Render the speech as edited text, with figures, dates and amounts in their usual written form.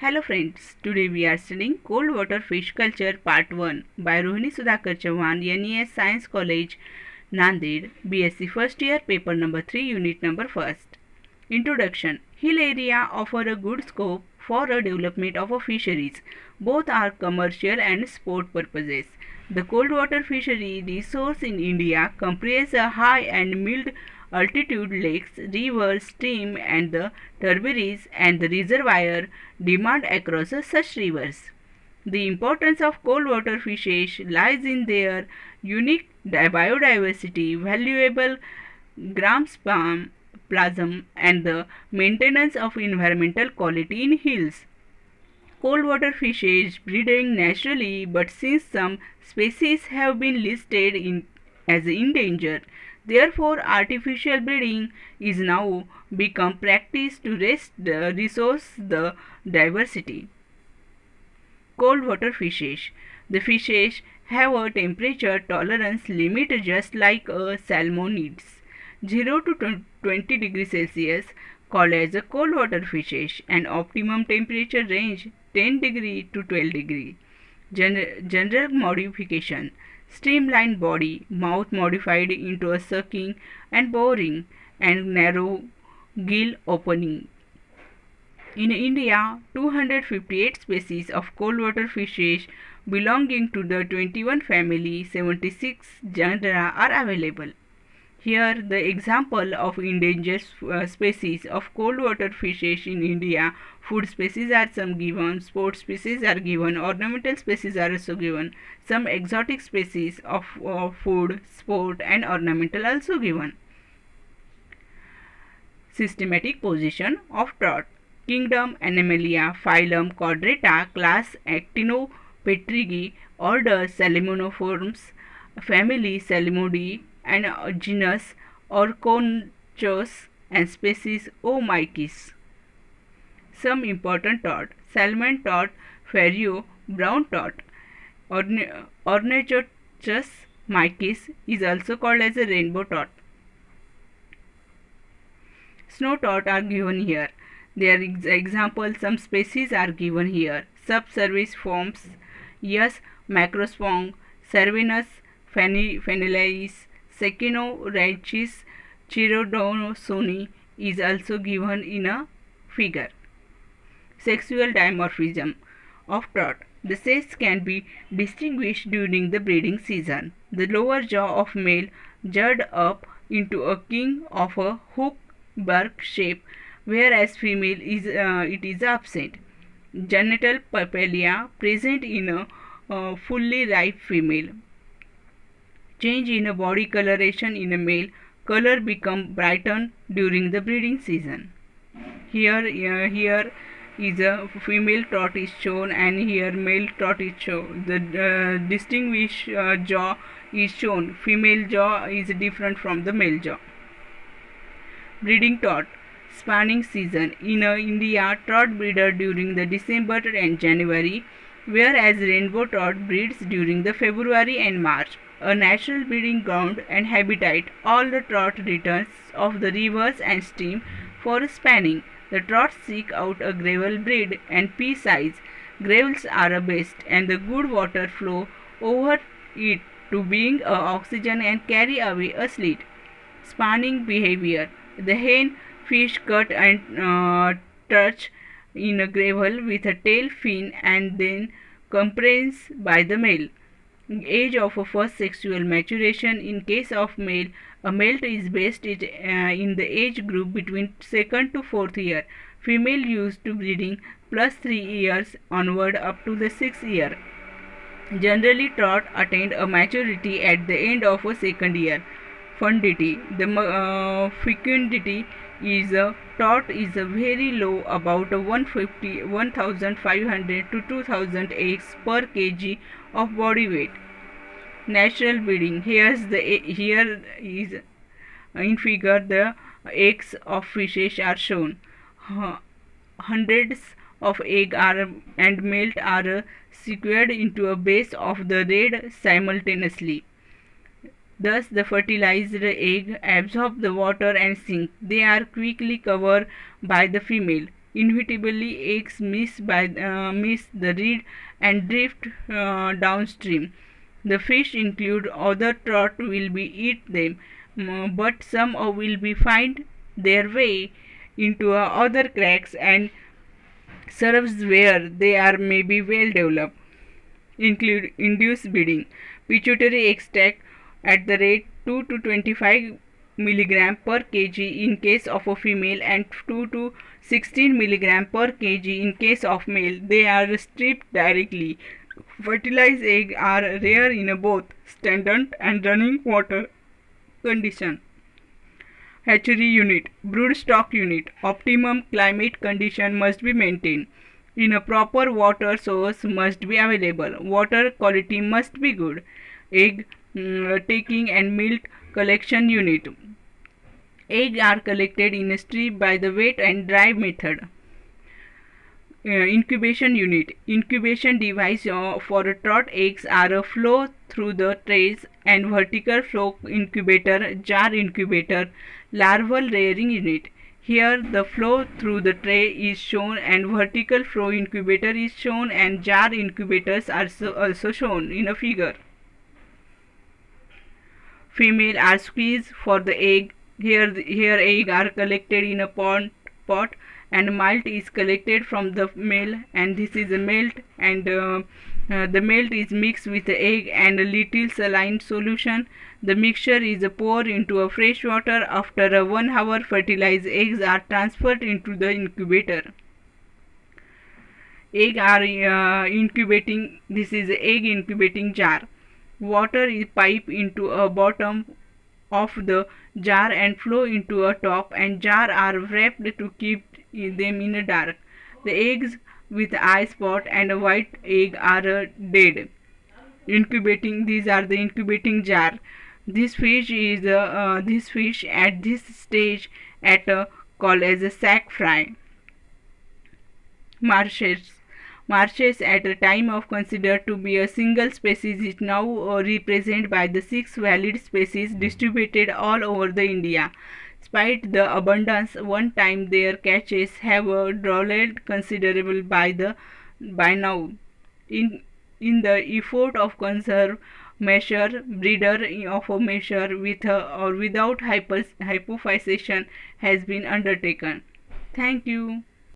Hello friends, today we are studying cold water fish culture part 1 by Rohini Sudhakar Chauhan, NES Science College, Nanded, BSc first year, paper number 3, unit number 1. Introduction. Hill area offer a good scope for a development of a fisheries. Both are commercial and sport purposes. The cold water fishery resource in India comprises a high and mild altitude lakes, rivers, stream and the tributaries and the reservoir demand across such rivers. The importance of cold water fishes lies in their unique biodiversity, valuable gram sperm plasm and the maintenance of environmental quality in hills. Cold water fishes breeding naturally, but since some species have been listed as endangered, therefore artificial breeding is now become practice to resource the diversity. Cold water fishes. The fishes have a temperature tolerance limit just like a salmonids. 0 to 20 degrees Celsius called as a cold water fishes and optimum temperature range 10 degree to 12 degree. General modification. Streamlined body, mouth modified into a sucking and boring and narrow gill opening. In India, 258 species of cold water fishes belonging to the 21 family 76 genera are available. Here the example of endangered species of cold water fishes in India. Food species are some given, sport species are given, ornamental species are also given, some exotic species of food, sport and ornamental also given. Systematic position of trout. Kingdom Animalia, phylum Chordata, class Actinopterygi, order Salmonophoros, family Salmonidae, and genus Orconchos, and species Omyces. Some important trout. Salmon trout, Fario, brown trout. Ornithochus mycis is also called as a rainbow trout. Snow trout are given here. Their example, some species are given here. Subsurface forms, yes, macrospong, Cervinus phenylais, Sechinorhynchus chirodosoni is also given in a figure. Sexual dimorphism of trout. The sex can be distinguished during the breeding season. The lower jaw of male jut up into a king of a hook bark shape, whereas female it is absent. Genital papillae present in a fully ripe female. Change in a body coloration in a male. Color become brightened during the breeding season. Here is a female trout is shown, and here male trout is shown. The distinguished jaw is shown. Female jaw is different from the male jaw. Breeding trout. Spawning season. In India, trout breeder during the December and January, whereas rainbow trout breeds during the February and March. A natural breeding ground and habitat. All the trout returns of the rivers and stream for spawning. The trout seek out a gravel breed and pea size. Gravels are best, and the good water flow over it to bring oxygen and carry away a sleet. Spawning behavior. The hen fish cut and touch in a gravel with a tail fin and then compressed by the male. Age of a first sexual maturation. In case of male, a male is best in the age group between 2nd to 4th year. Female used to breeding plus 3 years onward up to the 6th year. Generally, trout attained a maturity at the end of a 2nd year. Fundity. The fecundity is trout is very low, about 1,500 to 2,000 eggs per kg of body weight. Natural breeding. Here is in figure the eggs of fishes are shown. Hundreds of eggs are and melt are secured into a base of the red simultaneously. Thus, the fertilized egg absorb the water and sink. They are quickly covered by the female. Inevitably, eggs miss the reed and drift downstream. The fish include other trout will be eat them, but some will be find their way into other cracks and serves where they are maybe well developed. Include induced breeding, pituitary extract at the rate 2 to 25 milligram per kg in case of a female and 2 to 16 milligram per kg in case of male. They are stripped directly. Fertilized eggs are rare in both stagnant and running water condition. Hatchery unit, brood stock unit. Optimum climate condition must be maintained. In a proper water source must be available. Water quality must be good. Egg taking and milk collection unit. Eggs are collected in a strip by the wet and dry method. Incubation unit. Incubation device for trout eggs are a flow through the trays and vertical flow incubator, jar incubator, larval rearing unit. Here the flow through the tray is shown and vertical flow incubator is shown and jar incubators are also shown in a figure. Female are squeezed for the egg. Here egg are collected in a pot and malt is collected from the male and this is a malt and the malt is mixed with the egg and a little saline solution. The mixture is poured into a fresh water. After a 1 hour, fertilized eggs are transferred into the incubator. Egg are incubating. This is egg incubating jar. Water is piped into a bottom of the jar and flow into a top and jar are wrapped to keep them in the dark. The eggs with eye spot and a white egg are dead. Incubating. These are the incubating jar. This fish at this stage called as a sac fry. Marshes. Marshes at a time of considered to be a single species is now represented by the 6 valid species distributed all over the India. Despite the abundance, one time their catches have dwindled considerable by now. In the effort of conserve measure breeder of a measure with or without hypophysis has been undertaken. Thank you.